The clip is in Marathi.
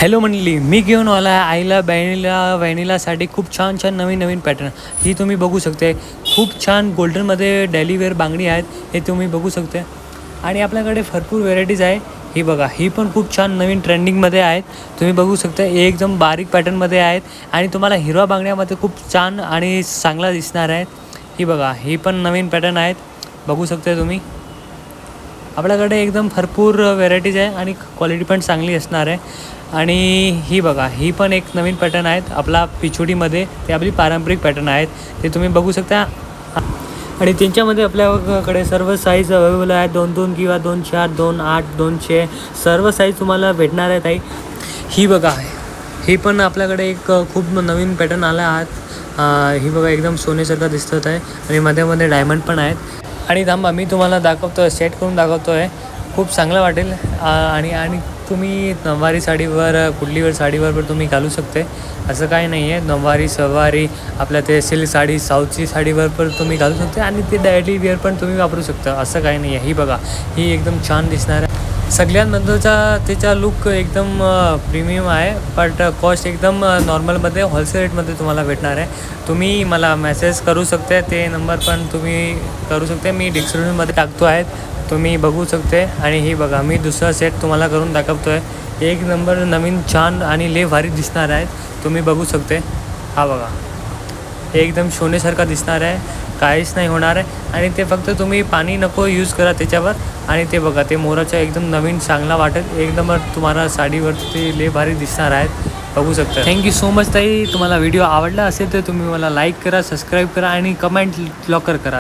हॅलो मंडळी, मी घेऊन आला आहे आईला बहिणीलासाठी खूप छान छान नवीन पॅटर्न. ही तुम्ही बघू शकते. खूप छान गोल्डनमध्ये डेली वेअर बांगडी आहेत, हे तुम्ही बघू शकते. आणि आपल्याकडे भरपूर व्हेरायटीज आहे. ही बघा, ही पण खूप छान नवीन ट्रेंडिंगमध्ये आहेत. तुम्ही बघू शकता, एकदम बारीक पॅटर्नमध्ये आहेत आणि तुम्हाला हिरवा बांगड्यामध्ये खूप छान आणि चांगला दिसणार आहेत. ही बघा, ही पण नवीन पॅटर्न आहेत, बघू शकता तुम्ही. आपल्याकडे एकदम भरपूर व्हेरायटीज आहे आणि क्वालिटी पण चांगली असणार आहे. आणि ही बघा, ही पण एक नवीन पॅटर्न आहेत आपला पिछोडीमध्ये. ते आपली पारंपरिक पॅटर्न आहेत, ते तुम्ही बघू शकता. आणि त्यांच्यामध्ये आपल्याकडे सर्व साईज अवेलेबल आहेत. 2-2 किंवा 2-4, 2-8, 2-6 सर्व साईज तुम्हाला भेटणार आहेत. ही बघा, ही पण आपल्याकडे एक खूप नवीन पॅटर्न आला आहेत. ही बघा, एकदम सोन्यासारखं दिसत आहे आणि मध्ये डायमंड पण आहेत. आणि थांबा, मी तुम्हाला दाखवतो आहे, सेट करून दाखवतो आहे, खूप चांगलं वाटेल. आणि तुम्ही नऊवारी साडीवर, कुठलीवर साडीवर पण तुम्ही घालू शकते, असं काही नाही आहे. नऊवारी, सहावारी, आपल्या ते सिल्क साडी, साऊथची साडीवर पण तुम्ही घालू शकते आणि ते डेली वेअर पण तुम्ही वापरू शकता, असं काही नाही आहे. ही बघा, ही एकदम छान दिसणार आहे. सगळ्यात नंतरचा त्याचा लुक एकदम प्रीमियम आहे, बट कॉस्ट एकदम नॉर्मलमध्ये होलसेल रेटमध्ये तुम्हाला भेटणार आहे. तुम्ही मला मेसेज करू शकते, ते नंबर पण तुम्ही करू शकते, मी डिस्क्रिप्शनमध्ये टाकतो आहे, तुम्ही बघू शकते. आणि ही बघा, मी दुसरा सेट तुम्हाला करून दाखवतो आहे. एक नंबर नवीन छान आणि लय भारी दिसणार आहेत, तुम्ही बघू शकते. हा बघा, एकदम सोन्यासारखा दिसणार आहे, काहीच नाही होणार आहे. आणि ते फक्त तुम्ही पाणी नको यूज करा त्याच्यावर. आणि ते बघा, ते मोराचं एकदम नवीन चांगला वाटेल, एकदम तुम्हाला साडीवर ते लय भारी दिसणार आहेत, बघू शकता. थँक्यू सो मच ताई. तुम्हाला व्हिडिओ आवडला असेल तर तुम्ही मला लाईक करा, सबस्क्राईब करा आणि कमेंट लवकर करा.